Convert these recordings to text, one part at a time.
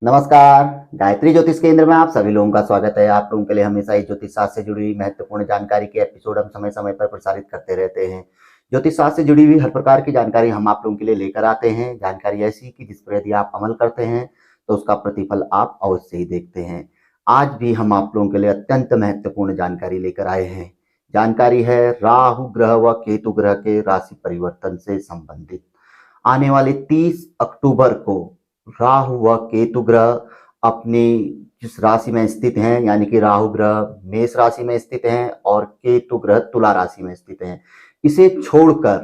नमस्कार। गायत्री ज्योतिष केंद्र में आप सभी लोगों का स्वागत है। आप लोगों के लिए हमेशा ही ज्योतिष शास्त्र से जुड़ी हुई महत्वपूर्ण जानकारी के एपिसोड हम समय समय पर प्रसारित करते रहते हैं। ज्योतिष शास्त्र से जुड़ी हुई हर प्रकार की जानकारी हम आप लोगों के लिए लेकर आते हैं। जानकारी ऐसी कि जिस पर यदि आप अमल करते हैं तो उसका प्रतिफल आप अवश्य ही देखते हैं। आज भी हम आप लोगों के लिए अत्यंत महत्वपूर्ण जानकारी लेकर आए हैं। जानकारी है राहु ग्रह व केतु ग्रह के राशि परिवर्तन से संबंधित। आने वाले 30 अक्टूबर को राहु व केतु ग्रह अपनी जिस राशि में स्थित हैं, यानी कि राहु ग्रह मेष राशि में स्थित हैं और केतु ग्रह तुला राशि में स्थित हैं। इसे छोड़कर,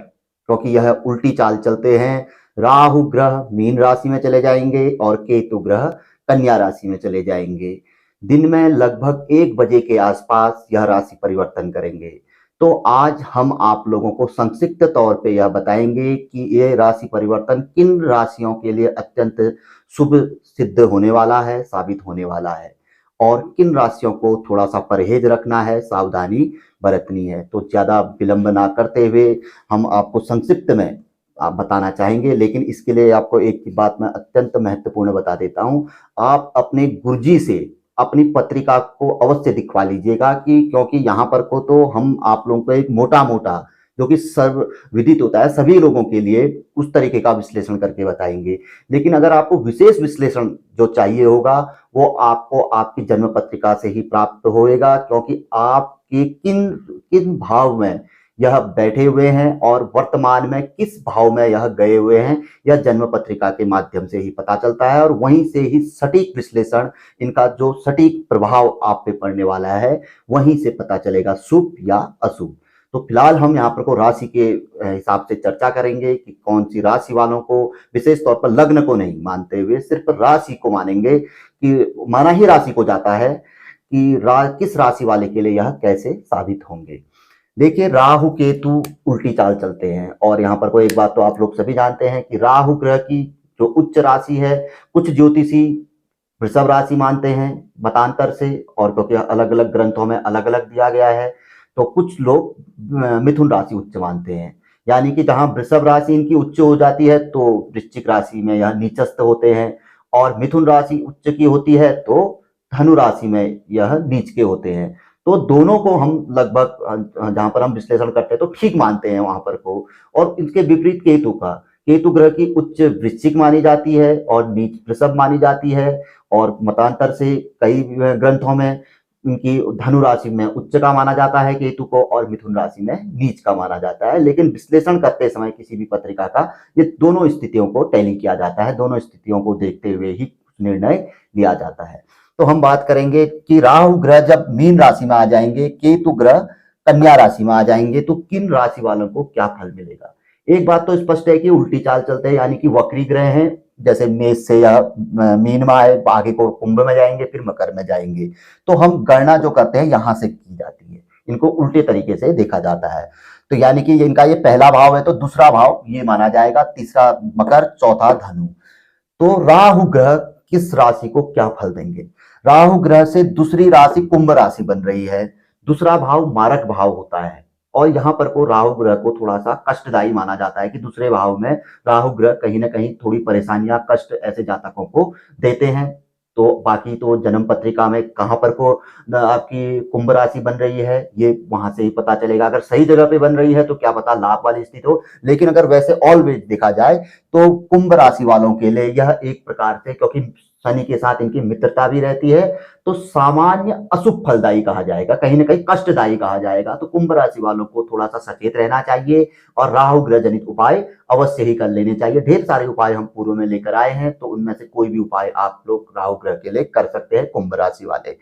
क्योंकि यह उल्टी चाल चलते हैं, राहु ग्रह मीन राशि में चले जाएंगे और केतु ग्रह कन्या राशि में चले जाएंगे। दिन में लगभग 1 बजे के आसपास यह राशि परिवर्तन करेंगे। तो आज हम आप लोगों को संक्षिप्त तौर पे यह बताएंगे कि ये राशि परिवर्तन किन राशियों के लिए अत्यंत शुभ सिद्ध होने वाला है, साबित होने वाला है, और किन राशियों को थोड़ा सा परहेज रखना है, सावधानी बरतनी है। तो ज्यादा विलंब ना करते हुए हम आपको संक्षिप्त में आप बताना चाहेंगे, लेकिन इसके लिए आपको एक बात मैं अत्यंत महत्वपूर्ण बता देता हूं। आप अपने गुरुजी से अपनी पत्रिका को अवश्य दिखवा लीजिएगा, कि क्योंकि यहाँ पर को तो हम आप लोगों को एक मोटा मोटा, जो कि सर्व विदित होता है सभी लोगों के लिए, उस तरीके का विश्लेषण करके बताएंगे। लेकिन अगर आपको विशेष विश्लेषण जो चाहिए होगा वो आपको आपकी जन्म पत्रिका से ही प्राप्त होएगा, क्योंकि आपके किन किन भाव में यह बैठे हुए हैं और वर्तमान में किस भाव में यह गए हुए हैं, यह जन्म पत्रिका के माध्यम से ही पता चलता है। और वहीं से ही सटीक विश्लेषण, इनका जो सटीक प्रभाव आप पे पड़ने वाला है, वहीं से पता चलेगा शुभ या अशुभ। तो फिलहाल हम यहाँ पर को राशि के हिसाब से चर्चा करेंगे कि कौन सी राशि वालों को, विशेष तौर पर लग्न को नहीं मानते हुए सिर्फ राशि को मानेंगे, कि माना ही राशि को जाता है कि किस राशि वाले के लिए यह कैसे साबित होंगे। देखिए, राहु केतु उल्टी चाल चलते हैं, और यहाँ पर कोई एक बात तो आप लोग सभी जानते हैं कि राहु ग्रह की जो उच्च राशि है, कुछ ज्योतिषी वृषभ राशि मानते हैं मतांतर से, और क्योंकि अलग अलग ग्रंथों में अलग अलग दिया गया है, तो कुछ लोग मिथुन राशि उच्च मानते हैं। यानी कि जहां वृषभ राशि इनकी उच्च हो जाती है तो वृश्चिक राशि में यह नीचस्थ होते हैं, और मिथुन राशि उच्च की होती है तो धनु राशि में यह नीच के होते हैं। तो दोनों को हम लगभग जहां पर हम विश्लेषण करते हैं तो ठीक मानते हैं वहां पर को। और इसके विपरीत केतु का, केतु ग्रह की उच्च वृश्चिक मानी जाती है और नीच वृषभ मानी जाती है, और मतांतर से कई ग्रंथों में इनकी धनु राशि में उच्च का माना जाता है केतु को, और मिथुन राशि में नीच का माना जाता है। लेकिन विश्लेषण करते समय किसी भी पत्रिका का ये दोनों स्थितियों को टैली किया जाता है, दोनों स्थितियों को देखते हुए ही निर्णय लिया जाता है। तो हम बात करेंगे कि राहु ग्रह जब मीन राशि में आ जाएंगे, केतु ग्रह कन्या राशि में आ जाएंगे, तो किन राशि वालों को क्या फल मिलेगा। एक बात तो स्पष्ट है कि उल्टी चाल चलते हैं, यानी कि वक्री ग्रह हैं। जैसे मेष से या मीन में आए, आगे को कुंभ में जाएंगे, फिर मकर में जाएंगे। तो हम गणना जो करते हैं यहां से की जाती है, इनको उल्टे तरीके से देखा जाता है। तो यानी कि इनका ये पहला भाव है तो दूसरा भाव ये माना जाएगा, तीसरा मकर, चौथा धनु। तो राहु ग्रह किस राशि को क्या फल देंगे। राहु ग्रह से दूसरी राशि कुंभ राशि बन रही है। दूसरा भाव मारक भाव होता है, और यहाँ पर को राहु ग्रह को थोड़ा सा कष्टदायी माना जाता है कि दूसरे भाव में राहु ग्रह कहीं ना कहीं थोड़ी परेशानियां, कष्ट ऐसे जातकों को देते हैं। तो बाकी तो जन्म पत्रिका में कहाँ पर को आपकी कुंभ राशि बन रही है ये वहां से ही पता चलेगा। अगर सही जगह पे बन रही है तो क्या पता लाभ वाली स्थिति हो, लेकिन अगर वैसे ऑलवेज देखा जाए तो कुंभ राशि वालों के लिए यह एक प्रकार से, क्योंकि शनि के साथ इनकी मित्रता भी रहती है, तो सामान्य अशुभ फलदायी कहा जाएगा, कहीं ना कहीं कष्टदायी कहा जाएगा। तो कुंभ राशि वालों को थोड़ा सा सचेत रहना चाहिए, और राहु ग्रह जनित उपाय अवश्य ही कर लेने चाहिए। ढेर सारे उपाय हम पूर्व में लेकर आए हैं, तो उनमें से कोई भी उपाय आप लोग राहु ग्रह के लिए कर सकते हैं, कुंभ राशि वाले।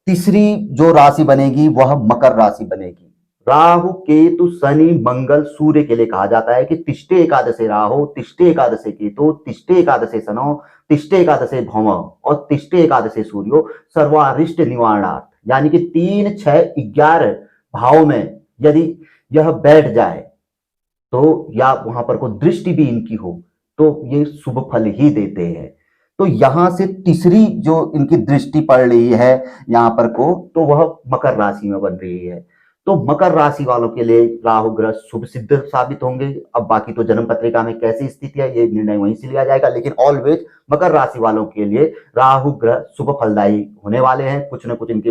तीसरी जो राशि बनेगी वह मकर राशि बनेगी। राहु केतु शनि मंगल सूर्य के लिए कहा जाता है कि तिष्ठे एकादशे राहु, तिष्ठे एकादशे केतु, तिष्ठे एकादशे शनौ, तिष्ठे एकादशे भौम, और तिष्ठे एकादशे सूर्यो सर्वारिष्ट निवारणार्थ। यानी कि 3, 6, 11 भाव में यदि यह बैठ जाए तो, या वहां पर कोई दृष्टि भी इनकी हो, तो ये शुभ फल ही देते हैं। तो यहां से तीसरी जो इनकी दृष्टि पड़ रही है यहाँ पर को, तो वह मकर राशि में बन रही है। तो मकर राशि वालों के लिए राहु ग्रह शुभ सिद्ध साबित होंगे। अब बाकी तो जन्म पत्रिका में कैसी स्थिति है ये निर्णय वहीं से लिया जाएगा, लेकिन ऑलवेज मकर राशि वालों के लिए राहु ग्रह शुभ फलदायी होने वाले हैं। कुछ न कुछ इनके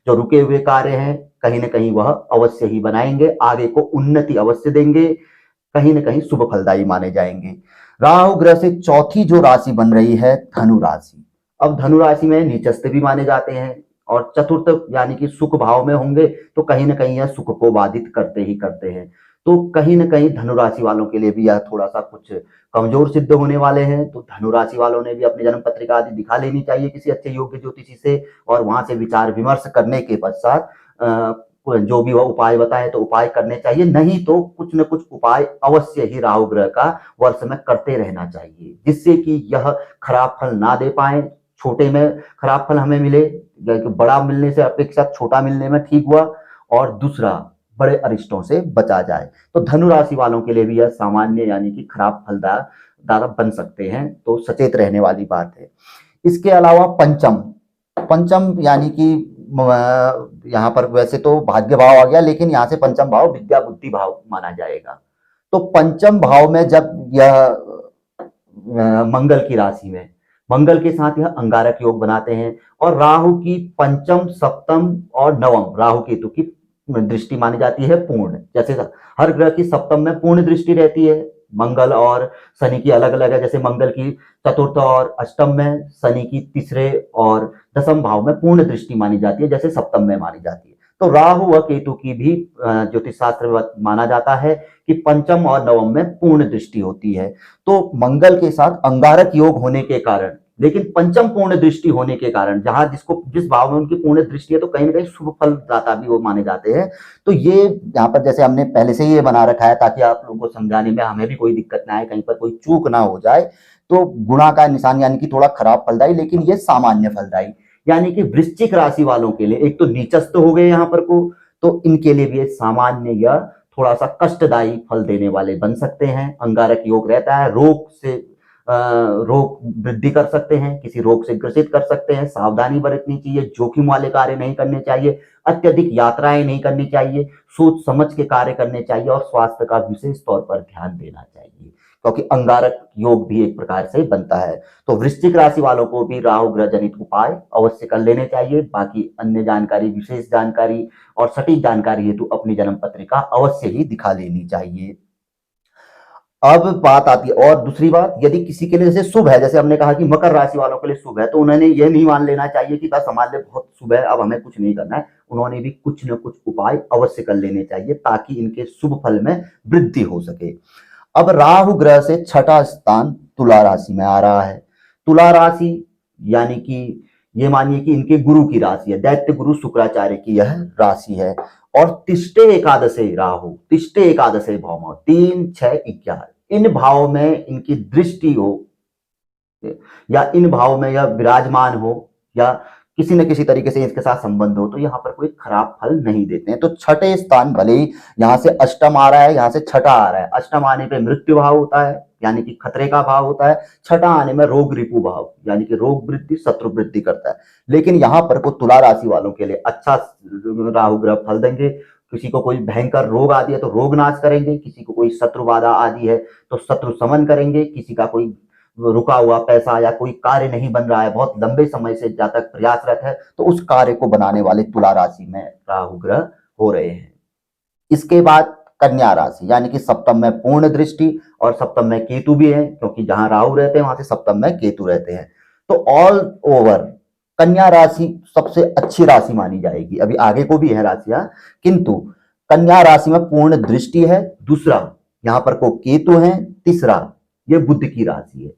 जो रुके हुए कार्य हैं कहीं ना कहीं वह अवश्य ही बनाएंगे, आगे को उन्नति अवश्य देंगे, कहीं ना कहीं शुभ फलदायी माने जाएंगे। राहु ग्रह से चौथी जो राशि बन रही है धनु राशि। अब धनु राशि में नीचस्थ भी माने जाते हैं और चतुर्थ यानी कि सुख भाव में होंगे, तो कहीं ना कहीं यह सुख को बाधित करते ही करते हैं। तो कहीं ना कहीं धनु राशि वालों के लिए भी यह थोड़ा सा कुछ कमजोर सिद्ध होने वाले हैं। तो धनु राशि वालों ने भी अपनी जन्म पत्रिका आदि दिखा लेनी चाहिए किसी अच्छे योग्य ज्योतिषी से, और वहां से विचार विमर्श करने के पश्चात जो भी वह उपाय बताए तो उपाय करने चाहिए, नहीं तो कुछ न कुछ उपाय अवश्य ही राहु ग्रह का वर्ष में करते रहना चाहिए, जिससे कि यह खराब फल ना दे पाए। छोटे में खराब फल हमें मिले, बड़ा मिलने से अपेक्षा छोटा मिलने में ठीक हुआ, और दूसरा बड़े अरिष्टों से बचा जाए। तो धनु राशि वालों के लिए भी यह सामान्य यानी कि खराब फलदार बन सकते हैं, तो सचेत रहने वाली बात है। इसके अलावा पंचम यानी कि यहाँ पर वैसे तो भाग्य भाव आ गया, लेकिन यहाँ से पंचम भाव विद्या बुद्धि भाव माना जाएगा। तो पंचम भाव में जब यह मंगल की राशि में मंगल के साथ यह अंगारक योग बनाते हैं, और राहु की पंचम सप्तम और नवम राहु केतु की दृष्टि मानी जाती है पूर्ण। जैसे हर ग्रह की सप्तम में पूर्ण दृष्टि रहती है, मंगल और शनि की अलग अलग है। जैसे मंगल की चतुर्थ और अष्टम में, शनि की तीसरे और दसम भाव में पूर्ण दृष्टि मानी जाती है, जैसे सप्तम में मानी जाती है। तो राहु व केतु की भी ज्योतिष शास्त्र में माना जाता है कि पंचम और नवम में पूर्ण दृष्टि होती है। तो मंगल के साथ अंगारक योग होने के कारण, लेकिन पंचम पूर्ण दृष्टि होने के कारण, जहां जिस भाव में उनकी पूर्ण दृष्टि है, तो कहीं ना कहीं शुभ फलदाता भी वो माने जाते हैं। तो ये यहाँ पर जैसे हमने पहले से ये बना रखा है ताकि आप लोगों को समझाने में हमें भी कोई दिक्कत ना आए, कहीं पर कोई चूक ना हो जाए। तो गुणा का निशान यानी कि थोड़ा खराब फलदायी, लेकिन ये सामान्य फलदायी। यानी कि वृश्चिक राशि वालों के लिए एक तो नीचस्थ हो गए यहाँ पर को, तो इनके लिए भी ये सामान्य या थोड़ा सा कष्टदायी फल देने वाले बन सकते हैं। अंगारक योग रहता है, रोग वृद्धि कर सकते हैं, किसी रोग से ग्रसित कर सकते हैं। सावधानी बरतनी चाहिए, जोखिम वाले कार्य नहीं करने चाहिए, अत्यधिक यात्राएं नहीं करनी चाहिए, सोच समझ के कार्य करने चाहिए, और स्वास्थ्य का विशेष तौर पर ध्यान देना चाहिए, क्योंकि अंगारक योग भी एक प्रकार से बनता है। तो वृश्चिक राशि वालों को भी राहु ग्रह जनित उपाय अवश्य कर लेने चाहिए। बाकी अन्य जानकारी, विशेष जानकारी और सटीक जानकारी हेतु अपनी जन्म पत्रिका अवश्य ही दिखा लेनी चाहिए। अब बात आती है और दूसरी बात, यदि किसी के लिए जैसे शुभ है, जैसे हमने कहा कि मकर राशि वालों के लिए शुभ है, तो उन्होंने ये नहीं मान लेना चाहिए कि बस हमारे लिए बहुत शुभ है, अब हमें कुछ नहीं करना है। उन्होंने भी कुछ न कुछ उपाय अवश्य कर लेने चाहिए ताकि इनके शुभ फल में वृद्धि हो सके। अब राहु ग्रह से छठा स्थान तुला राशि में आ रहा है। तुला राशि यानी कि ये मानिए कि इनके गुरु की राशि है, दैत्य गुरु शुक्राचार्य की यह राशि है। और तिष्ठे एकादशे राहु, तिष्ठे एकादशे भौम, 3, 6, 11 इन भाव में इनकी दृष्टि हो, या इन भाव में यह विराजमान हो, या किसी न किसी तरीके से इसके साथ संबंध हो, तो यहाँ पर कोई खराब फल नहीं देते हैं। तो छठे स्थान, भले ही यहाँ से अष्टम आ रहा है, यहाँ से छठा आ रहा है। अष्टम आने पे मृत्यु भाव होता है, यानी कि खतरे का भाव होता है। छठा आने में रोग रिपु भाव, यानी कि रोग वृद्धि, शत्रु वृद्धि करता है। लेकिन यहाँ पर को तुला राशि वालों के लिए अच्छा राहु ग्रह फल देंगे। किसी को कोई भयंकर रोग आदि है तो रोग नाश करेंगे, किसी को कोई शत्रु बाधा आदि है तो शत्रु समन करेंगे, किसी का कोई रुका हुआ पैसा या कोई कार्य नहीं बन रहा है, बहुत लंबे समय से जब तक प्रयासरत है, तो उस कार्य को बनाने वाले तुला राशि में राहु ग्रह हो रहे हैं। इसके बाद कन्या राशि, यानी कि सप्तम में पूर्ण दृष्टि, और सप्तम में केतु भी है, क्योंकि जहां राहु रहते हैं वहां से सप्तम में केतु रहते हैं। तो ऑल ओवर कन्या राशि सबसे अच्छी राशि मानी जाएगी। अभी आगे को भी है राशियां, किंतु कन्या राशि में पूर्ण दृष्टि है। दूसरा, यहां पर को केतु है। तीसरा, ये बुध की राशि है,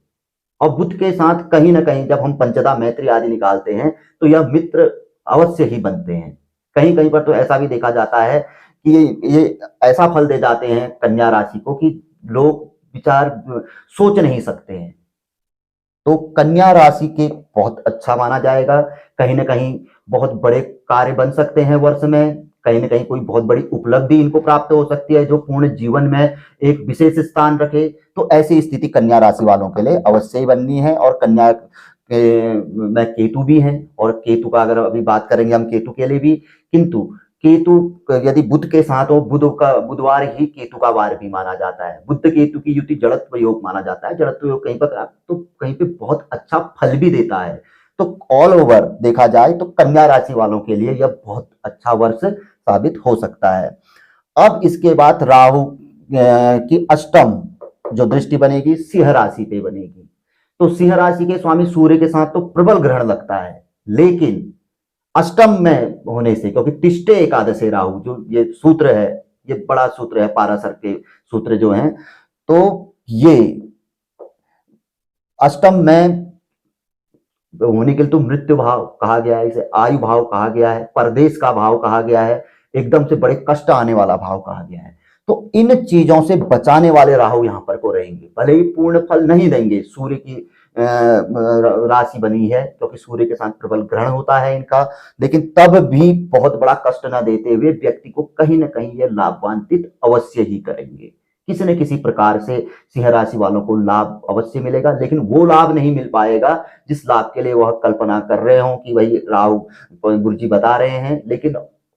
और बुध के साथ कहीं ना कहीं जब हम पंचदा मैत्री आदि निकालते हैं तो यह मित्र अवश्य ही बनते हैं। कहीं कहीं पर तो ऐसा भी देखा जाता है कि ये ऐसा फल दे जाते हैं कन्या राशि को कि लोग विचार सोच नहीं सकते हैं। तो कन्या राशि के बहुत अच्छा माना जाएगा। कहीं ना कहीं बहुत बड़े कार्य बन सकते हैं वर्ष में, कहीं ना कहीं कोई बहुत बड़ी उपलब्धि इनको प्राप्त हो सकती है जो पूर्ण जीवन में एक विशेष स्थान रखे। तो ऐसी स्थिति कन्या राशि वालों के लिए अवश्य ही बननी है। और कन्या में केतु भी है, और केतु का अगर अभी बात करेंगे हम केतु के लिए भी, किंतु केतु यदि बुध के साथ हो, बुधवार ही केतु का वार भी माना जाता है। बुध केतु की युति जड़त्व योग माना जाता है। जड़त्व योग कहीं पर तो कहीं पे बहुत अच्छा फल भी देता है। तो ऑल ओवर देखा जाए तो कन्या राशि वालों के लिए यह बहुत अच्छा वर्ष साबित हो सकता है। अब इसके बाद राहु की अष्टम जो दृष्टि बनेगी सिंह राशि पे बनेगी। तो सिंह राशि के स्वामी सूर्य के साथ तो प्रबल ग्रहण लगता है, लेकिन अष्टम में होने से, क्योंकि तिष्ठे एकादशे राहु जो ये सूत्र है, ये बड़ा सूत्र है, पाराशर के सूत्र जो हैं, तो ये अष्टम में होने के लिए तो मृत्यु भाव कहा गया है, इसे आयु भाव कहा गया है, परदेश का भाव कहा गया है, एकदम से बड़े कष्ट आने वाला भाव कहा गया है। तो इन चीजों से बचाने वाले राहु यहां पर को रहेंगे। भले ही पूर्ण फल नहीं देंगे, सूर्य की राशि बनी है क्योंकि सूर्य के साथ प्रबल ग्रहण होता है इनका, लेकिन तब भी बहुत बड़ा कष्ट न देते हुए व्यक्ति को कहीं ना कहीं ये लाभान्वित अवश्य ही करेंगे। किसी न किसी प्रकार से सिंह राशि वालों को लाभ अवश्य मिलेगा, लेकिन वो लाभ नहीं मिल पाएगा जिस लाभ के लिए वह कल्पना कर रहे हो कि भाई राहु गुरुजी बता रहे हैं, लेकिन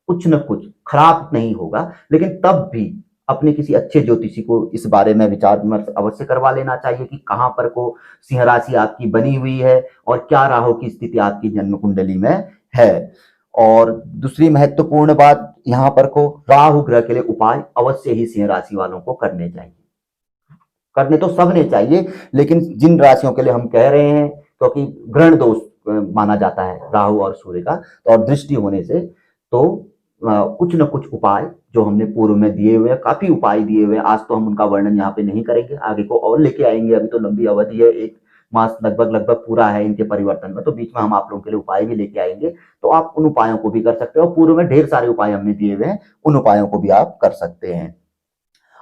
कुछ न कुछ खराब नहीं होगा। लेकिन तब भी अपने किसी अच्छे ज्योतिषी को इस बारे में विचार विमर्श अवश्य करवा लेना चाहिए कि कहां पर को सिंह राशि आपकी बनी हुई है और क्या राहु की स्थिति आपकी जन्म कुंडली में है। और दूसरी महत्वपूर्ण बात यहां पर को राहु ग्रह के लिए उपाय अवश्य ही सिंह राशि वालों को करने चाहिए। करने तो सबने चाहिए, लेकिन जिन राशियों के लिए हम कह रहे हैं, क्योंकि ग्रहण दोष माना जाता है राहु और सूर्य का, तो और दृष्टि होने से, तो कुछ न कुछ उपाय जो हमने पूर्व में दिए हुए, काफी उपाय दिए हुए, आज तो हम उनका वर्णन यहाँ पे नहीं करेंगे, आगे को और लेके आएंगे। अभी तो लंबी अवधि है, एक मास लगभग पूरा है इनके परिवर्तन में, तो बीच में हम आप लोगों के लिए उपाय भी लेके आएंगे। तो आप उन उपायों को भी कर सकते हो। पूर्व में ढेर सारे उपाय हमने दिए हुए हैं, उन उपायों को भी आप कर सकते हैं।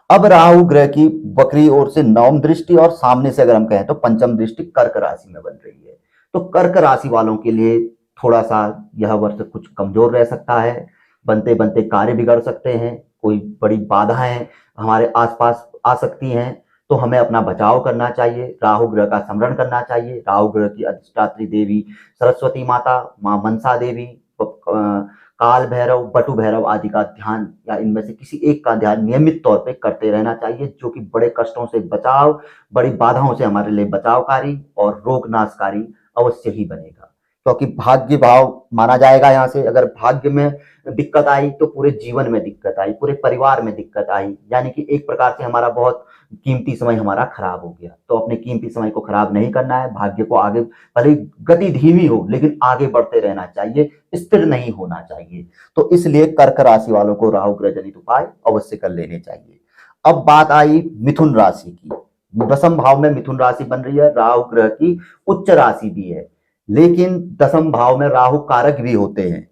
अब राहु ग्रह की वक्री ओर से नवम दृष्टि और सामने से अगर हम कहें तो पंचम दृष्टि कर्क राशि में बन रही है। तो कर्क राशि वालों के लिए थोड़ा सा यह वर्ष कुछ कमजोर रह सकता है। बनते बनते कार्य बिगड़ सकते हैं, कोई बड़ी बाधाएं हमारे आसपास आ सकती हैं, तो हमें अपना बचाव करना चाहिए, राहु ग्रह का स्मरण करना चाहिए। राहु ग्रह की अधिष्ठात्री देवी सरस्वती माता, मां मनसा देवी, काल भैरव, बटु भैरव आदि का ध्यान या इनमें से किसी एक का ध्यान नियमित तौर पे करते रहना चाहिए, जो कि बड़े कष्टों से बचाव, बड़ी बाधाओं से हमारे लिए बचावकारी और रोगनाशकारी अवश्य ही बनेगा। क्योंकि भाग्य भाव माना जाएगा यहाँ से, अगर भाग्य में दिक्कत आई तो पूरे जीवन में दिक्कत आई, पूरे परिवार में दिक्कत आई, यानी कि एक प्रकार से हमारा बहुत कीमती समय हमारा खराब हो गया। तो अपने कीमती समय को खराब नहीं करना है, भाग्य को आगे, भले गति धीमी हो लेकिन आगे बढ़ते रहना चाहिए, स्थिर नहीं होना चाहिए। तो इसलिए कर्क राशि वालों को राहु ग्रह जनित उपाय अवश्य कर लेने चाहिए। अब बात आई मिथुन राशि की। दसम भाव में मिथुन राशि बन रही है, राहु ग्रह की उच्च राशि भी है, लेकिन दसम भाव में राहु कारक भी होते हैं।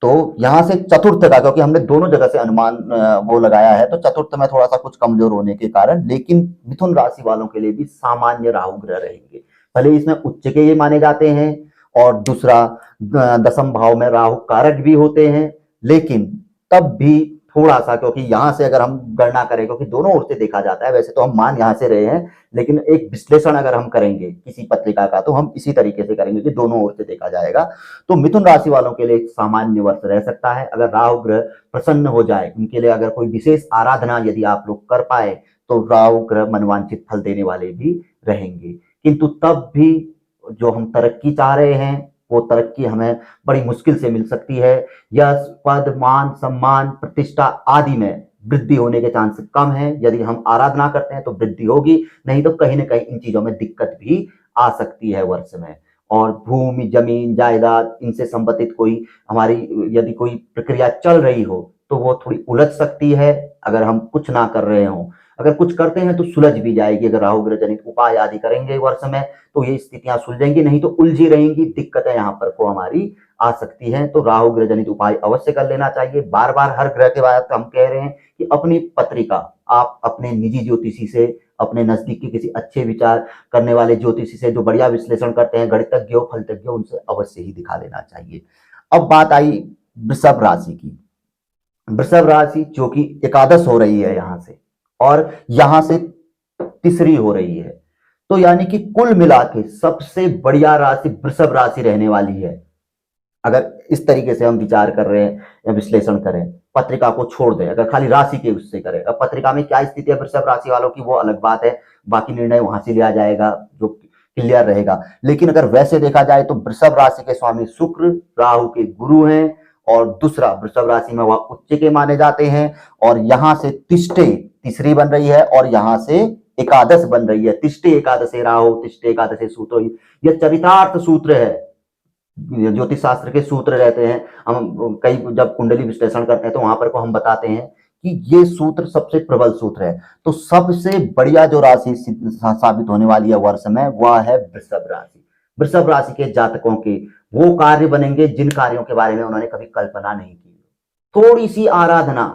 तो यहां से चतुर्थ का, क्योंकि हमने दोनों जगह से अनुमान वो लगाया है, तो चतुर्थ में थोड़ा सा कुछ कमजोर होने के कारण, लेकिन मिथुन राशि वालों के लिए भी सामान्य राहु ग्रह रहेंगे। भले इसमें उच्च के ये माने जाते हैं, और दूसरा दसम भाव में राहु कारक भी होते हैं, लेकिन तब भी थोड़ा सा, क्योंकि यहां से अगर हम गणना करें, क्योंकि दोनों ओर से देखा जाता है, वैसे तो हम मान यहां से रहे हैं, लेकिन एक विश्लेषण अगर हम करेंगे किसी पत्रिका का, तो हम इसी तरीके से करेंगे कि दोनों ओर से देखा जाएगा। तो मिथुन राशि वालों के लिए एक सामान्य वर्ष रह सकता है। अगर राहु ग्रह प्रसन्न हो जाए, उनके लिए अगर कोई विशेष आराधना यदि आप लोग कर पाए, तो राहु ग्रह मनवांछित फल देने वाले भी रहेंगे। किंतु तब भी जो हम तरक्की चाह रहे हैं, वो तरक्की हमें बड़ी मुश्किल से मिल सकती है। यश, पद, मान, सम्मान, प्रतिष्ठा आदि में वृद्धि होने के चांस कम है। यदि हम आराधना करते हैं तो वृद्धि होगी, नहीं तो कहीं ना कहीं इन चीजों में दिक्कत भी आ सकती है वर्ष में। और भूमि, जमीन, जायदाद, इनसे संबंधित कोई हमारी यदि कोई प्रक्रिया चल रही हो, तो वो थोड़ी उलझ सकती है अगर हम कुछ ना कर रहे हो। अगर कुछ करते हैं तो सुलझ भी जाएगी। अगर राहु ग्रह जनित उपाय आदि करेंगे वर्ष में, तो ये स्थितियां सुलझेंगी, नहीं तो उलझी रहेंगी, दिक्कतें यहाँ पर को हमारी आ सकती हैं। तो राहु ग्रह जनित उपाय अवश्य कर लेना चाहिए। बार बार हर ग्रह के बाद हम कह रहे हैं कि अपनी पत्रिका आप अपने निजी ज्योतिषी से, अपने नजदीक के किसी अच्छे विचार करने वाले ज्योतिषी से, जो बढ़िया विश्लेषण करते हैं, गणितज्ञ हो, फलतज्ञ हो, उनसे अवश्य ही दिखा लेना चाहिए। अब बात आई वृषभ राशि की। वृषभ राशि जो कि एकादश हो रही है यहां से, और यहां से तीसरी हो रही है, तो यानी कि कुल मिला के सबसे बढ़िया राशि वृषभ राशि रहने वाली है। अगर इस तरीके से हम विचार कर रहे हैं या विश्लेषण करें, पत्रिका को छोड़ दें, अगर खाली राशि के उससे करें, अब पत्रिका में क्या स्थिति है वृषभ राशि वालों की वो अलग बात है, बाकी निर्णय वहां से लिया जाएगा जो क्लियर रहेगा। लेकिन अगर वैसे देखा जाए तो वृषभ राशि के स्वामी शुक्र राहु के गुरु हैं, और दूसरा वृषभ राशि में वह उच्च के माने जाते हैं, और यहां से तिष्ठे तीसरी बन रही है और यहां से एकादश बन रही है। तिष्ठे एकादशे राहु तिष्ठे एकादशे सूत्र, यह चरितार्थ सूत्र है, ज्योतिष शास्त्र के सूत्र रहते हैं। हम कई जब कुंडली विश्लेषण करते हैं तो वहां पर को हम बताते हैं कि ये सूत्र सबसे प्रबल सूत्र है। तो सबसे बढ़िया जो राशि साबित होने वाली है वर्ष में वह है वृषभ राशि। वृषभ राशि के जातकों के वो कार्य बनेंगे जिन कार्यों के बारे में उन्होंने कभी कल्पना नहीं की। थोड़ी सी आराधना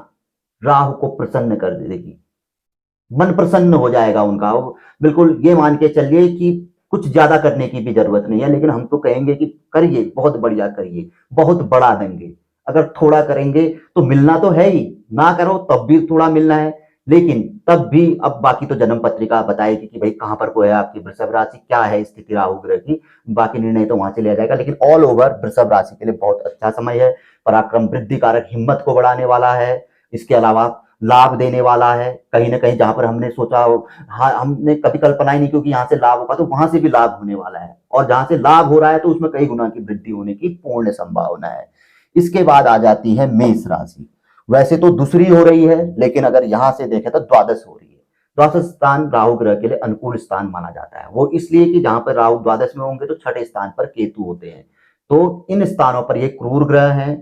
राहु को प्रसन्न कर देगी, मन प्रसन्न हो जाएगा उनका। बिल्कुल ये मान के चलिए कि कुछ ज्यादा करने की भी जरूरत नहीं है, लेकिन हम तो कहेंगे कि करिए, बहुत बढ़िया करिए, बहुत बड़ा देंगे। अगर थोड़ा करेंगे तो मिलना तो है ही, ना करो तब भी थोड़ा मिलना है, लेकिन तब भी अब बाकी तो जन्म पत्रिका बताएगी कि भाई कहां पर को है आपकी वृषभ राशि, क्या है स्थिति राहु ग्रह की, बाकी निर्णय तो वहां से लिया जाएगा। लेकिन ऑल ओवर वृषभ राशि के लिए बहुत अच्छा समय है। पराक्रम वृद्धि कारक, हिम्मत को बढ़ाने वाला है, इसके अलावा लाभ देने वाला है। कहीं ना कहीं जहां पर हमने सोचा हो, हाँ हमने कभी कल्पना ही नहीं क्योंकि यहाँ से लाभ होगा, तो वहां से भी लाभ होने वाला है, और जहां से लाभ हो रहा है तो उसमें कई गुना की वृद्धि होने की पूर्ण संभावना है। इसके बाद आ जाती है मेष राशि। वैसे तो दूसरी हो रही है, लेकिन अगर यहां से देखें तो द्वादश हो रही है। द्वादश स्थान राहु ग्रह के लिए अनुकूल स्थान माना जाता है, वो इसलिए कि जहां पर राहु द्वादश में होंगे तो छठे स्थान पर केतु होते हैं, तो इन स्थानों पर ये क्रूर ग्रह हैं,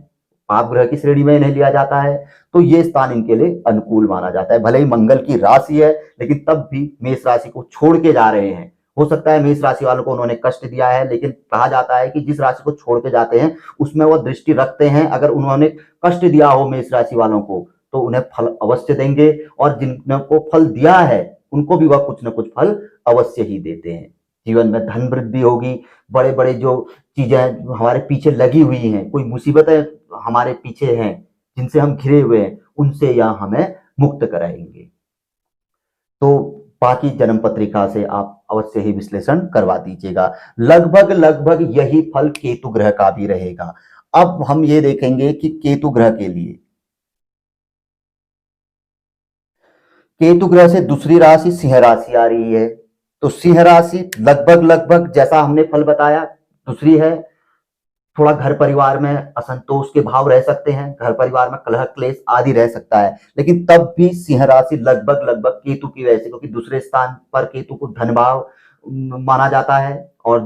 पाप ग्रह की श्रेणी में इन्हें लिया जाता है, तो ये स्थान इनके लिए अनुकूल माना जाता है। भले ही मंगल की राशि है, लेकिन तब भी मेष राशि को छोड़ के जा रहे हैं। हो सकता है मेष राशि वालों को उन्होंने कष्ट दिया है, लेकिन कहा जाता है कि जिस राशि को छोड़ के जाते हैं उसमें वो दृष्टि रखते हैं। अगर उन्होंने कष्ट दिया हो मेष राशि वालों को तो उन्हें फल अवश्य देंगे, और जिनको फल दिया है उनको भी वह कुछ न कुछ फल अवश्य ही देते हैं। जीवन में धन वृद्धि होगी, बड़े बड़े जो चीजें हमारे पीछे लगी हुई हैं, कोई मुसीबतें हमारे पीछे हैं जिनसे हम घिरे हुए हैं, उनसे यह हमें मुक्त कराएंगे। तो बाकी जन्म पत्रिका से आप अवश्य ही विश्लेषण करवा दीजिएगा। लगभग लगभग यही फल केतु ग्रह का भी रहेगा। अब हम ये देखेंगे कि केतु ग्रह के लिए, केतु ग्रह से दूसरी राशि सिंह राशि आ रही है, तो सिंह राशि लगभग लगभग जैसा हमने फल बताया दूसरी है। थोड़ा घर परिवार में असंतोष के भाव रह सकते हैं, घर परिवार में कलह क्लेश आदि रह सकता है, लेकिन तब भी सिंह राशि लगभग लगभग केतु की वजह से, क्योंकि दूसरे स्थान पर केतु को धन भाव माना जाता है, और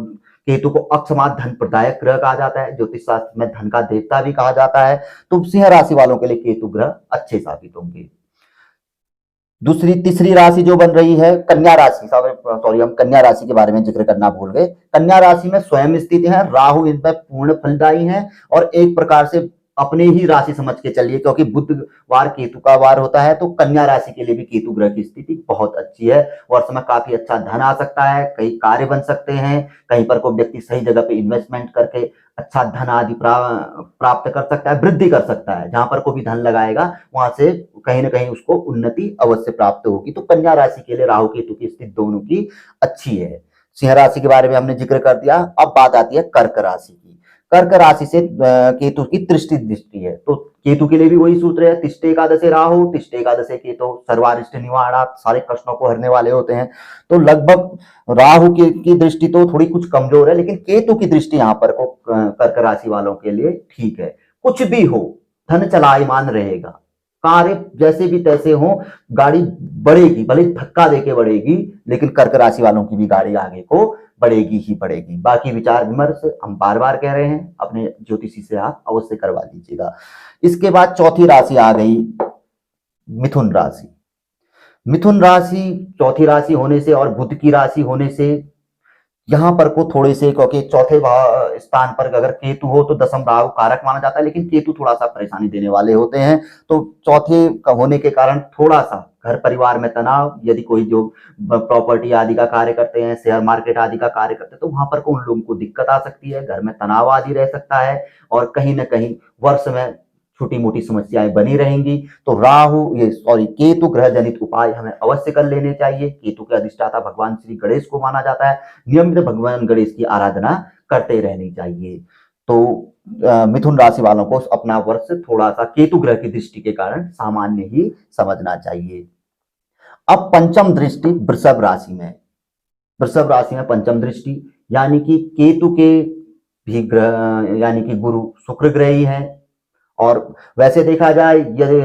केतु को अक्षमात धन प्रदायक ग्रह कहा जाता है, ज्योतिष शास्त्र में धन का देवता भी कहा जाता है। तो सिंह राशि वालों के लिए केतु ग्रह अच्छे साबित होंगे। दूसरी तीसरी राशि जो बन रही है कन्या राशि, सॉरी हम कन्या राशि के बारे में जिक्र करना भूल गए। कन्या राशि में स्वयं स्थित है, राहु इन पर पूर्ण फलदायी है, और एक प्रकार से अपने ही राशि समझ के चलिए, क्योंकि बुधवार केतु का वार होता है, तो कन्या राशि के लिए भी केतु ग्रह की स्थिति बहुत अच्छी है। वर्ष में काफी अच्छा धन आ सकता है, कई कार्य बन सकते हैं, कहीं पर कोई व्यक्ति सही जगह पे इन्वेस्टमेंट करके अच्छा धन आदि प्राप्त कर सकता है, वृद्धि कर सकता है। जहां पर कोई भी धन लगाएगा वहां से कहीं ना कहीं उसको उन्नति अवश्य प्राप्त होगी। तो कन्या राशि के लिए राहु केतु की स्थिति दोनों की अच्छी है। सिंह राशि के बारे में हमने जिक्र कर दिया। अब बात आती है कर्क राशि की। कर्क राशि से केतु की तृष्टि दृष्टि है, तो केतु के लिए भी वही सूत्र है, तिष्ठे एकादशे राहु तिष्ठे एकादशे केतु सर्वारिष्ट निवारणा, सारे कष्टों को हरने वाले होते हैं। तो लगभग राहु की दृष्टि तो थोड़ी कुछ कमजोर है, लेकिन केतु की दृष्टि यहाँ पर को कर्क राशि वालों के लिए ठीक है। कुछ भी हो धन चलायमान रहेगा, कार्य जैसे भी तैसे हो, गाड़ी बढ़ेगी, भले धक्का देके बढ़ेगी, लेकिन कर्क राशि वालों की भी गाड़ी आगे को बढ़ेगी ही बढ़ेगी। बाकी विचार विमर्श हम बार बार कह रहे हैं, अपने ज्योतिषी से आप अवश्य करवा लीजिएगा। इसके बाद चौथी राशि आ गई मिथुन राशि। मिथुन राशि चौथी राशि होने से और बुध की राशि होने से यहां पर को थोड़े से, क्योंकि चौथे स्थान पर अगर केतु हो तो दशम राहु कारक माना जाता है, लेकिन केतु थोड़ा सा परेशानी देने वाले होते हैं। तो चौथे का होने के कारण थोड़ा सा घर परिवार में तनाव, यदि कोई जो प्रॉपर्टी आदि का कार्य करते हैं, शेयर मार्केट आदि का कार्य करते हैं, तो वहां पर को उन लोगों को दिक्कत आ सकती है, घर में तनाव आदि रह सकता है, और कहीं ना कहीं वर्ष में छोटी मोटी समस्याएं बनी रहेंगी। तो केतु ग्रह जनित उपाय हमें अवश्य कर लेने चाहिए। केतु के अधिष्ठाता भगवान श्री गणेश को माना जाता है, नियमित भगवान गणेश की आराधना करते रहनी चाहिए। तो मिथुन राशि वालों को अपना वर्ष थोड़ा सा केतु ग्रह की दृष्टि के कारण सामान्य ही समझना चाहिए। अब पंचम दृष्टि वृषभ राशि में, वृषभ राशि में पंचम दृष्टि यानी कि केतु के भी ग्रह यानी कि गुरु शुक्र ग्रह ही है। और वैसे देखा जाए यदि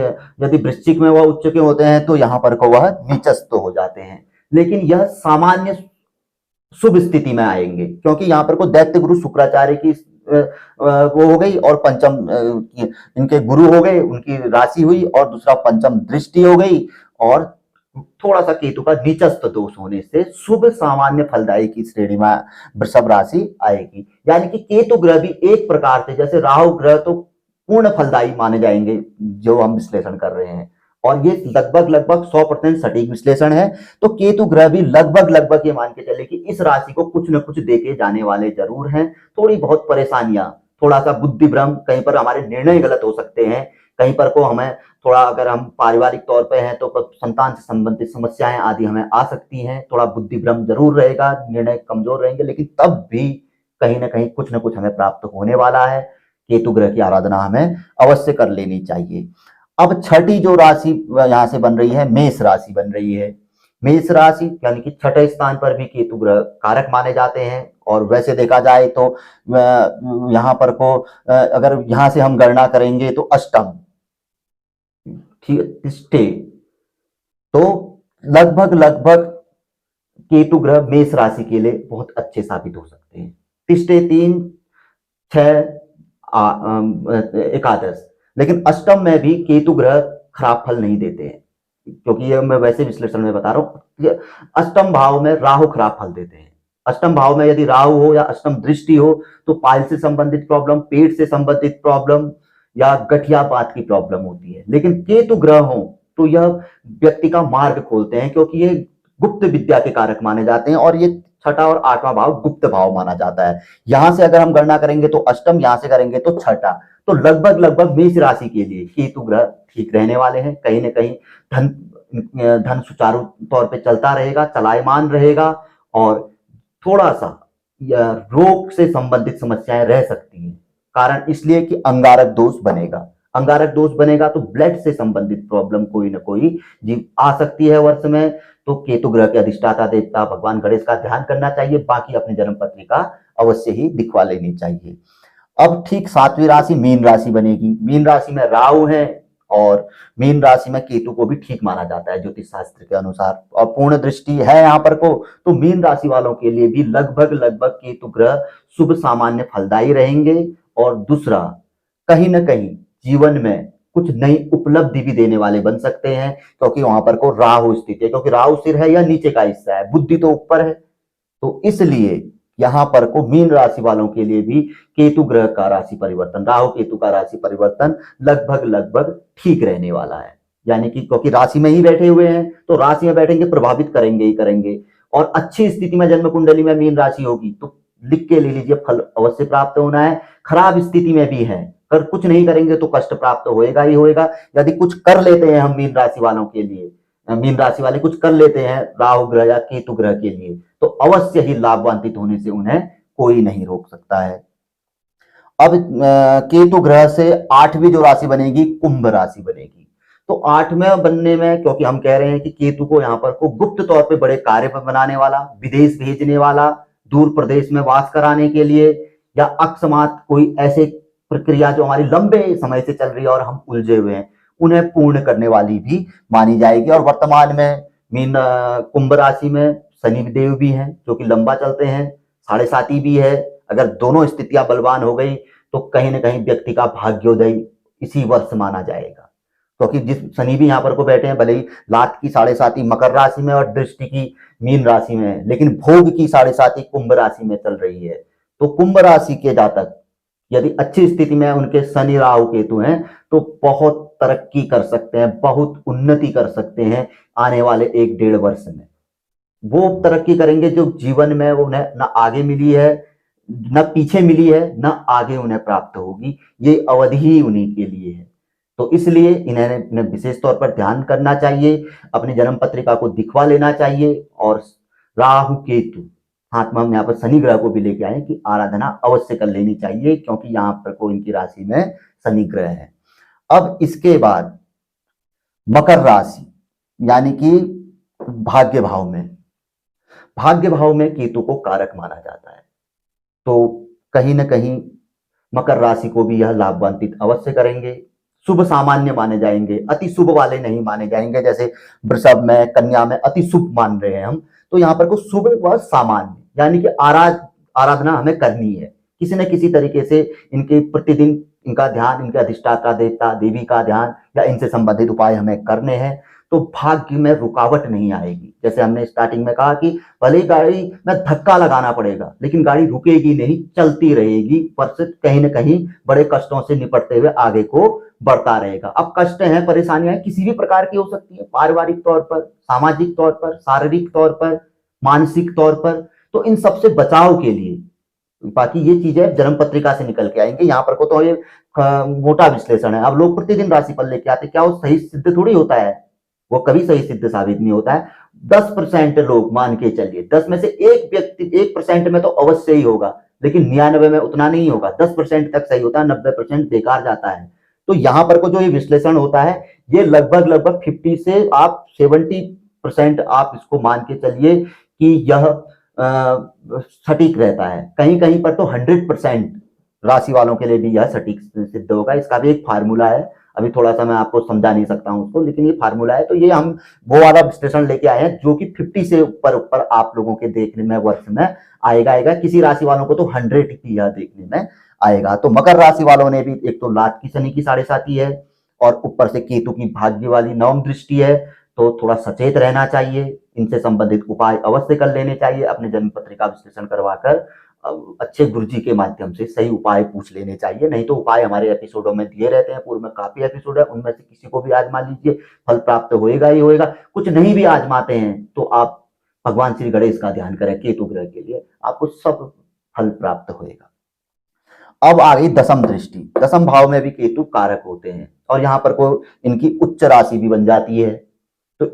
यदि वृश्चिक में वह उच्च के होते हैं तो यहाँ पर को वह नीचस्थ हो जाते हैं, लेकिन यह सामान्य शुभ स्थिति में आएंगे क्योंकि यहाँ पर को दैत्य गुरु शुक्राचार्य की वो हो गई और पंचम इनके गुरु हो गए, उनकी राशि हुई और दूसरा पंचम दृष्टि हो गई और थोड़ा सा केतु का नीचस्थ दोष होने से शुभ सामान्य फलदायी की श्रेणी में वृषभ राशि आएगी। यानी कि केतु ग्रह भी एक प्रकार से जैसे राहु ग्रह तो पूर्ण फलदायी माने जाएंगे जो हम विश्लेषण कर रहे हैं, और ये लगभग लगभग 100% सटीक विश्लेषण है। तो केतु ग्रह भी लगभग ये मान के चले कि इस राशि को कुछ न कुछ देके जाने वाले जरूर हैं। थोड़ी बहुत परेशानियां, थोड़ा सा बुद्धि भ्रम, कहीं पर हमारे निर्णय गलत हो सकते हैं, कहीं पर को हमें थोड़ा अगर हम पारिवारिक तौर पे हैं तो संतान से संबंधित समस्याएं आदि हमें आ सकती हैं, थोड़ा बुद्धि भ्रम जरूर रहेगा, निर्णय कमजोर रहेंगे, लेकिन तब भी कहीं ना कहीं कुछ ना कुछ हमें प्राप्त होने वाला है। केतु ग्रह की आराधना हमें अवश्य कर लेनी चाहिए। अब छठी जो राशि यहां से बन रही है मेष राशि बन रही है। मेष राशि यानी कि छठे स्थान पर भी केतु ग्रह कारक माने जाते हैं और वैसे देखा जाए तो यहाँ पर को अगर यहां से हम गणना करेंगे तो अष्टम तिष्ठे, तो लगभग केतु ग्रह मेष राशि के लिए बहुत अच्छे साबित हो सकते हैं। तिष्ठे 3, 6, एकादश, लेकिन अष्टम में भी केतु ग्रह खराब फल नहीं देते हैं क्योंकि ये मैं वैसे विश्लेषण में बता रहा हूं। अष्टम भाव में राहु खराब फल देते हैं। अष्टम भाव में यदि राहु हो या अष्टम दृष्टि हो तो पाइल से संबंधित प्रॉब्लम, पेट से संबंधित प्रॉब्लम या गठियापात की प्रॉब्लम होती है, लेकिन केतु ग्रह हो तो यह व्यक्ति का मार्ग खोलते हैं क्योंकि ये गुप्त विद्या के कारक माने जाते हैं और ये छठा और आठवां भाव गुप्त भाव माना जाता है। यहां से अगर हम गणना करेंगे तो अष्टम, यहां से करेंगे तो छठा, तो लगभग मेष राशि के लिए केतु ग्रह ठीक रहने वाले हैं। कहीं ना कहीं धन सुचारू तौर पे चलता रहेगा, चलायमान रहेगा और थोड़ा सा रोग से संबंधित समस्याएं रह सकती हैं। कारण इसलिए कि अंगारक दोष बनेगा, अंगारक दोष बनेगा तो ब्लड से संबंधित प्रॉब्लम कोई ना कोई जी आ सकती है वर्ष में। तो केतु ग्रह के अधिष्ठाता देवता भगवान गणेश का ध्यान करना चाहिए, बाकी अपनी जन्म पत्रिका अवश्य ही दिखवा लेनी चाहिए। अब ठीक 7वीं राशि मीन राशि बनेगी। मीन राशि में राहु है और मीन राशि में केतु को भी ठीक माना जाता है ज्योतिष शास्त्र के अनुसार, और पूर्ण दृष्टि है यहाँ पर को, तो मीन राशि वालों के लिए भी लगभग केतु ग्रह शुभ सामान्य फलदायी रहेंगे। और दूसरा, कहीं ना कहीं जीवन में कुछ नई उपलब्धि भी देने वाले बन सकते हैं क्योंकि वहां पर को राहु स्थित है, क्योंकि राहु सिर है या नीचे का हिस्सा है, बुद्धि तो ऊपर है। तो इसलिए यहां पर को मीन राशि वालों के लिए भी केतु ग्रह का राशि परिवर्तन, राहु केतु का राशि परिवर्तन लगभग ठीक रहने वाला है। यानी कि क्योंकि राशि में ही बैठे हुए हैं तो राशि में बैठेंगे, प्रभावित करेंगे ही करेंगे। और अच्छी स्थिति में जन्म कुंडली में मीन राशि होगी तो लिख के ले लीजिए, फल अवश्य प्राप्त होना है। खराब स्थिति में भी है, अगर कुछ नहीं करेंगे तो कष्ट प्राप्त होएगा ही होएगा। यदि कुछ कर लेते हैं हम मीन राशि वालों के लिए, मीन राशि वाले कुछ कर लेते हैं राहु ग्रह या केतु ग्रह के लिए, तो अवश्य ही लाभान्वित होने से उन्हें कोई नहीं रोक सकता है। अब केतु ग्रह से 8वीं जो राशि बनेगी कुंभ राशि बनेगी। तो 8वें बनने में, क्योंकि हम कह रहे हैं कि केतु को यहाँ पर को गुप्त तौर पे बड़े कार्य पर बनाने वाला, विदेश भेजने वाला, दूर प्रदेश में वास कराने के लिए, या अकस्मात कोई ऐसे प्रक्रिया जो हमारी लंबे समय से चल रही है और हम उलझे हुए हैं उन्हें पूर्ण करने वाली भी मानी जाएगी। और वर्तमान में मीन कुंभ राशि में शनि देव भी हैं जो कि लंबा चलते हैं, 7.5 भी है। अगर दोनों स्थितियां बलवान हो गई तो कहीं ना कहीं व्यक्ति का भाग्योदय इसी वर्ष माना जाएगा, क्योंकि जिस शनि भी यहाँ पर को बैठे हैं, भले ही लात की 7.5 मकर राशि में और दृष्टि की मीन राशि में है, लेकिन भोग की 7.5 कुंभ राशि में चल रही है। तो कुंभ राशि के जातक यदि अच्छी स्थिति में उनके शनि राहु केतु हैं तो बहुत तरक्की कर सकते हैं, बहुत उन्नति कर सकते हैं आने वाले 1-1.5 वर्ष में। वो तरक्की करेंगे जो जीवन में उन्हें न आगे मिली है, न पीछे मिली है, न आगे उन्हें प्राप्त होगी। ये अवधि ही उन्हीं के लिए है। तो इसलिए इन्हें विशेष तौर पर ध्यान करना चाहिए, अपनी जन्म पत्रिका को दिखवा लेना चाहिए। और राहु केतु हाथ में हम यहाँ पर शनि ग्रह को भी लेके आए कि आराधना अवश्य कर लेनी चाहिए, क्योंकि यहाँ पर को इनकी राशि में शनि ग्रह है। अब इसके बाद मकर राशि, यानी कि भाग्य भाव में, भाग्य भाव में केतु को कारक माना जाता है, तो कहीं ना कहीं मकर राशि को भी यह लाभान्वित अवश्य करेंगे। शुभ सामान्य माने जाएंगे, अति शुभ वाले नहीं माने जाएंगे। जैसे वृषभ में, कन्या में अति शुभ मान रहे हैं हम, तो यहाँ पर को शुभ व सामान्य, यानी कि आराधना हमें करनी है किसी न किसी तरीके से। इनके प्रतिदिन इनका ध्यान, इनके अधिष्ठाता देवता देवी का ध्यान या इनसे संबंधित उपाय हमें करने हैं, तो भाग्य में रुकावट नहीं आएगी। जैसे हमने स्टार्टिंग में कहा कि भले ही गाड़ी में धक्का लगाना पड़ेगा, लेकिन गाड़ी रुकेगी नहीं, चलती रहेगी, पर से कहीं ना कहीं बड़े कष्टों से निपटते हुए आगे को बढ़ता रहेगा। अब कष्ट हैं, परेशानियां किसी भी प्रकार की हो सकती है, पारिवारिक तौर पर, सामाजिक तौर पर, शारीरिक तौर पर, मानसिक तौर पर, तो इन सबसे बचाव के लिए, बाकी ये चीजें जन्म पत्रिका से निकल के आएंगे। यहाँ पर को तो ये मोटा विश्लेषण है। अब लोग प्रतिदिन राशिफल लेके आते, क्या वो सही सिद्ध थोड़ी होता है, वो कभी सही सिद्ध साबित नहीं होता है। 10% लोग मान के चलिए, 10 में से एक व्यक्ति 1% में तो अवश्य ही होगा, लेकिन 99 में उतना नहीं होगा। 10% तक सही होता है, 90% बेकार जाता है। तो यहां पर को जो ये विश्लेषण होता है, ये लगभग 50 से आप 70% आप इसको मान के चलिए कि यह सटीक रहता है। कहीं कहीं पर तो 100% राशि वालों के लिए भी यह सटीक सिद्ध होगा। इसका भी एक फार्मूला है, अभी थोड़ा सा मैं आपको समझा नहीं सकता हूं उसको, लेकिन ये फार्मूला है। तो ये हम वो वाला विश्लेषण लेके आए हैं जो कि 50 से ऊपर आप लोगों के देखने में वर्ष में आएगा। किसी राशि वालों को तो 100 की यह देखने में आएगा। तो मकर राशि वालों ने भी एक तो लात की शनि की 7.5 है, और ऊपर से केतु की भाग्य वाली 9वीं दृष्टि है, तो थोड़ा सचेत रहना चाहिए। इनसे संबंधित उपाय अवश्य कर लेने चाहिए। अपने जन्म पत्रिका विश्लेषण करवाकर अच्छे गुरुजी के माध्यम से सही उपाय पूछ लेने चाहिए। नहीं तो उपाय हमारे एपिसोडों में दिए रहते हैं, पूर्व में काफी एपिसोड है, उनमें से किसी को भी आजमा लीजिए, फल प्राप्त होएगा ही होएगा। कुछ नहीं भी आजमाते हैं तो आप भगवान श्री गणेश का ध्यान करें केतु ग्रह के लिए, आपको सब फल प्राप्त होएगा। अब आ गई दसम दृष्टि। दसम भाव में भी केतु कारक होते हैं, और यहाँ पर को इनकी उच्च राशि भी बन जाती है। तो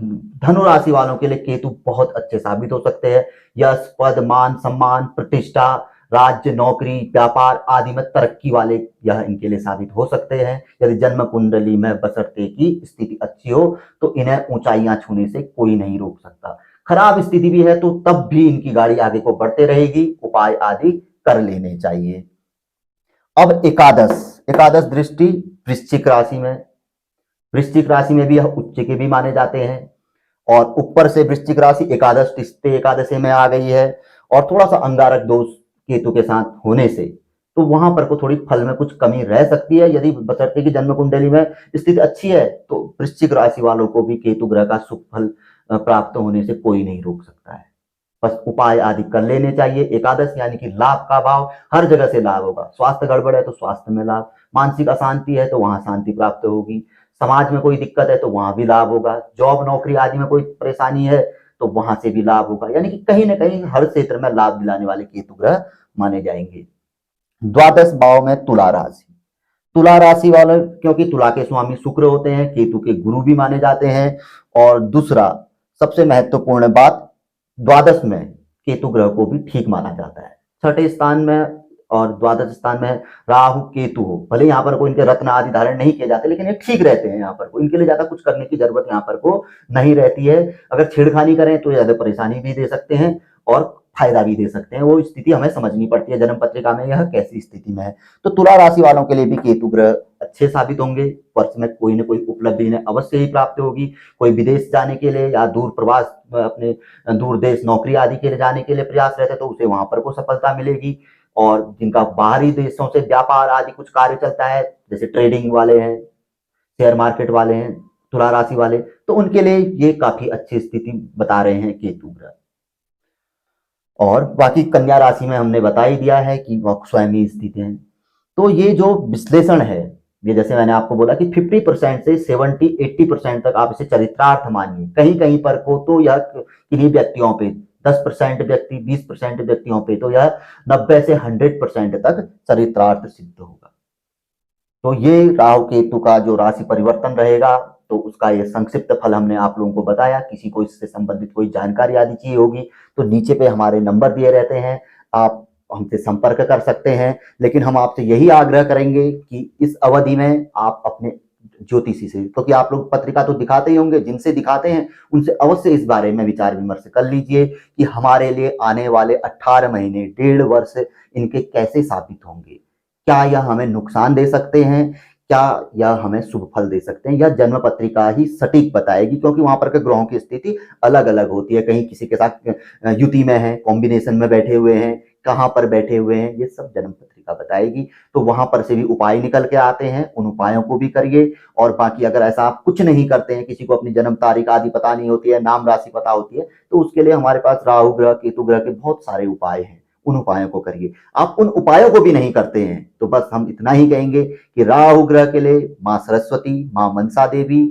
धनु राशि वालों के लिए केतु बहुत अच्छे साबित हो सकते हैं। यश, पद, मान, सम्मान, प्रतिष्ठा, राज्य, नौकरी, व्यापार आदि में तरक्की वाले यह इनके लिए साबित हो सकते हैं। यदि जन्म कुंडली में बसरते की स्थिति अच्छी हो तो इन्हें ऊंचाइयां छूने से कोई नहीं रोक सकता। खराब स्थिति भी है तो तब भी इनकी गाड़ी आगे को बढ़ते रहेगी। उपाय आदि कर लेने चाहिए। अब एकादश दृष्टि वृश्चिक राशि में। वृश्चिक राशि में भी यह उच्च के भी माने जाते हैं, और ऊपर से वृश्चिक राशि एकादश तिस्ते एकादशी में आ गई है, और थोड़ा सा अंगारक दोष केतु के साथ होने से तो वहां पर को थोड़ी फल में कुछ कमी रह सकती है। यदि बशर्ते की जन्म कुंडली में स्थिति अच्छी है तो वृश्चिक राशि वालों को भी केतु ग्रह का सुख फल प्राप्त होने से कोई नहीं रोक सकता है। बस उपाय आदि कर लेने चाहिए। एकादश यानी कि लाभ का भाव, हर जगह से लाभ होगा। स्वास्थ्य गड़बड़ है तो स्वास्थ्य में लाभ, मानसिक अशांति है तो वहां शांति प्राप्त होगी, समाज में कोई दिक्कत है तो वहां भी लाभ होगा, जॉब नौकरी आदि में कोई परेशानी है तो वहां से भी लाभ होगा। यानी कि कहीं ना कहीं हर क्षेत्र में लाभ दिलाने वाले केतु ग्रह माने जाएंगे। द्वादश भाव में तुला राशि। तुला राशि वाले, क्योंकि तुला के स्वामी शुक्र होते हैं, केतु के गुरु भी माने जाते हैं। और दूसरा सबसे महत्वपूर्ण बात, द्वादश में केतु ग्रह को भी ठीक माना जाता है। छठे स्थान में और द्वादश स्थान में राहु केतु हो, भले यहाँ पर को इनके रत्न आदि धारण नहीं किए जाते, लेकिन ये ठीक रहते हैं। यहाँ पर को इनके लिए ज्यादा कुछ करने की जरूरत यहाँ पर को नहीं रहती है। अगर छेड़खानी करें तो ज्यादा परेशानी भी दे सकते हैं और फायदा भी दे सकते हैं। वो स्थिति हमें समझनी पड़ती है जन्म पत्रिका में यह कैसी स्थिति में है। तो तुला राशि वालों के लिए भी केतु ग्रह अच्छे साबित होंगे। वर्ष में कोई ना कोई उपलब्धि इन्हें अवश्य ही प्राप्त होगी। कोई विदेश जाने के लिए या दूर प्रवास, अपने दूर देश नौकरी आदि के लिए जाने के लिए प्रयास रहते तो उसे वहां पर को सफलता मिलेगी। और जिनका बाहरी देशों से व्यापार आदि कुछ कार्य चलता है, जैसे ट्रेडिंग वाले हैं, शेयर मार्केट वाले हैं, तुला राशि वाले, तो उनके लिए ये काफी अच्छी स्थिति बता रहे हैं केतु ग्रह। और बाकी कन्या राशि में हमने बता ही दिया है कि वह स्वयं ही स्थित है। तो ये जो विश्लेषण है, ये जैसे मैंने आपको बोला कि 50% से 70-80% तक आप इसे चरित्रार्थ मानिए। कहीं कहीं पर को तो यह किन्हीं व्यक्तियों पे 10% व्यक्ति, 20% व्यक्तियों पे तो यह 90 से 100% तक चरित्रार्थ सिद्ध होगा। तो ये राहु केतु का जो राशि परिवर्तन रहेगा तो उसका ये संक्षिप्त फल हमने आप लोगों को बताया। किसी को इससे संबंधित कोई जानकारी आदि चाहिए होगी तो नीचे पे हमारे नंबर दिए रहते हैं, आप हमसे संपर्क कर सकते हैं। लेकिन हम आपसे यही आग्रह करेंगे कि इस अवधि में आप अपने ज्योतिषी से, क्योंकि आप लोग पत्रिका तो दिखाते ही होंगे, जिनसे दिखाते हैं उनसे अवश्य इस बारे में विचार विमर्श कर लीजिए कि हमारे लिए आने वाले 18 महीने 1.5 वर्ष इनके कैसे साबित होंगे। क्या यह हमें नुकसान दे सकते हैं, क्या यह हमें शुभ फल दे सकते हैं, यह जन्म पत्रिका ही सटीक बताएगी। क्योंकि वहां पर के ग्रहों की स्थिति अलग अलग होती है, कहीं किसी के साथ युति में है, कॉम्बिनेशन में बैठे हुए हैं, कहां पर बैठे हुए हैं, ये सब जन्म पत्रिका बताएगी। तो वहां पर से भी उपाय निकल के आते हैं, उन उपायों को भी करिए। और बाकी अगर ऐसा आप कुछ नहीं करते हैं, किसी को अपनी जन्म तारीख आदि पता नहीं होती है, नाम राशि पता होती है, तो उसके लिए हमारे पास राहु ग्रह केतु ग्रह के बहुत सारे उपाय हैं, उन उपायों को करिए। आप उन उपायों को भी नहीं करते हैं तो बस हम इतना ही कहेंगे कि राहु ग्रह के लिए मां सरस्वती, मां मनसा देवी,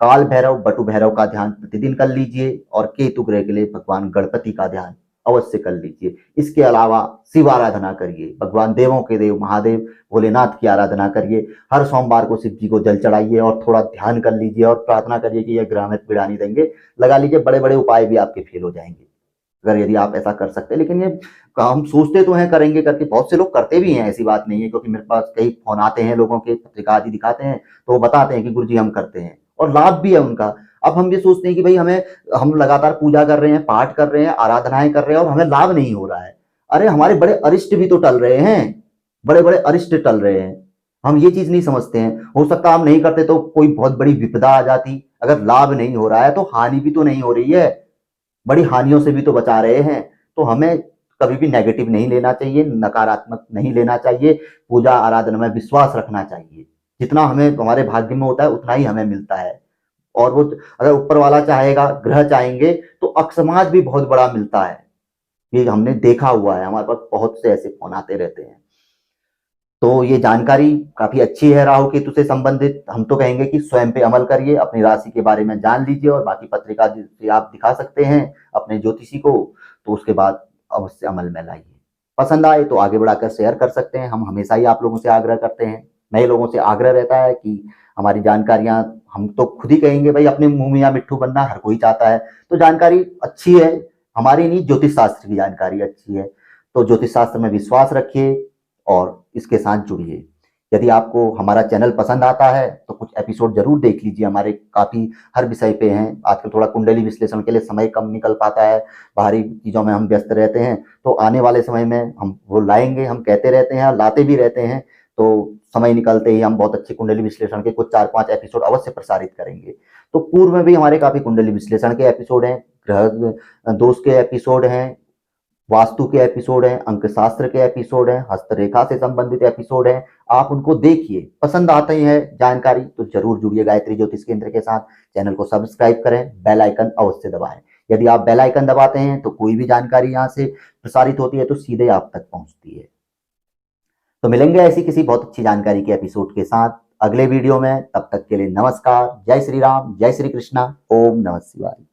काल भैरव, बटु भैरव का ध्यान प्रतिदिन कर लीजिए। और केतु ग्रह के लिए भगवान गणपति का ध्यान अवश्य कर लीजिए। इसके अलावा शिव आराधना करिए, भगवान देवों के देव महादेव भोलेनाथ की आराधना करिए। हर सोमवार को शिव जी को जल चढ़ाइए और थोड़ा ध्यान कर लीजिए और प्रार्थना करिए कि यह ग्रह हमें पीड़ा नहीं देंगे। लगा लीजिए, बड़े बड़े उपाय भी आपके फेल हो जाएंगे अगर यदि आप ऐसा कर सकते हैं। लेकिन ये हम सोचते तो हैं करेंगे करके, बहुत से लोग करते भी हैं, ऐसी बात नहीं है। क्योंकि मेरे पास कई फोन आते हैं लोगों के, पत्रिका आदि दिखाते हैं तो वो बताते हैं कि गुरुजी हम करते हैं और लाभ भी है उनका। अब हम ये सोचते हैं कि भाई हम लगातार पूजा कर रहे हैं, पाठ कर रहे हैं, आराधनाएं कर रहे हैं और हमें लाभ नहीं हो रहा है। अरे हमारे बड़े अरिष्ट भी तो टल रहे हैं, बड़े बड़े अरिष्ट टल रहे हैं। हम ये चीज नहीं समझते हैं। हो सकता हम नहीं करते तो कोई बहुत बड़ी विपदा आ जाती। अगर लाभ नहीं हो रहा है तो हानि भी तो नहीं हो रही है, बड़ी हानियों से भी तो बचा रहे हैं। तो हमें कभी भी नेगेटिव नहीं लेना चाहिए, नकारात्मक नहीं लेना चाहिए। पूजा आराधना में विश्वास रखना चाहिए। जितना हमें हमारे भाग्य में होता है उतना ही हमें मिलता है। और वो अगर ऊपर वाला चाहेगा, ग्रह चाहेंगे तो अक्षमाज भी बहुत बड़ा मिलता है। ये हमने देखा हुआ है, हमारे पास बहुत से ऐसे फोन आते रहते हैं। तो ये जानकारी काफी अच्छी है राहु केतु से संबंधित। हम तो कहेंगे कि स्वयं पे अमल करिए, अपनी राशि के बारे में जान लीजिए और बाकी पत्रिका से आप दिखा सकते हैं अपने ज्योतिषी को, तो उसके बाद अवश्य अमल में लाइए। पसंद आए तो आगे बढ़ाकर शेयर कर सकते हैं। हम हमेशा ही आप लोगों से आग्रह करते हैं, नए लोगों से आग्रह रहता है कि हमारी जानकारियां, हम तो खुद ही कहेंगे भाई अपने मुंह मियां मिट्ठू बनना हर कोई चाहता है। तो जानकारी अच्छी है, हमारी नहीं, ज्योतिष शास्त्र की जानकारी अच्छी है। तो ज्योतिष शास्त्र में विश्वास रखिए और इसके साथ जुड़िए। यदि आपको हमारा चैनल पसंद आता है तो कुछ एपिसोड जरूर देख लीजिए, हमारे काफी हर विषय पे हैं। आजकल थोड़ा कुंडली विश्लेषण के लिए समय कम निकल पाता है, बाहरी चीजों में हम व्यस्त रहते हैं। तो आने वाले समय में हम वो लाएंगे, हम कहते रहते हैं, लाते भी रहते हैं। तो समय निकलते ही हम बहुत अच्छे कुंडली विश्लेषण के कुछ 4-5 एपिसोड अवश्य प्रसारित करेंगे। तो पूर्व में भी हमारे काफी कुंडली विश्लेषण के एपिसोड हैं, ग्रह दोष के एपिसोड हैं, वास्तु के एपिसोड हैं, अंकशास्त्र के एपिसोड हैं, हस्तरेखा से संबंधित एपिसोड हैं। आप उनको देखिए, पसंद आते हैं जानकारी तो जरूर जुड़िए गायत्री ज्योतिष केंद्र के साथ। चैनल को सब्सक्राइब करें, बेल आइकन अवश्य दबाएं। यदि आप बेल आइकन दबाते हैं तो कोई भी जानकारी यहाँ से प्रसारित होती है तो सीधे आप तक पहुंचती है। तो मिलेंगे ऐसी किसी बहुत अच्छी जानकारी के एपिसोड के साथ अगले वीडियो में। तब तक के लिए नमस्कार, जय श्री राम, जय श्री कृष्णा, ओम नमः शिवाय।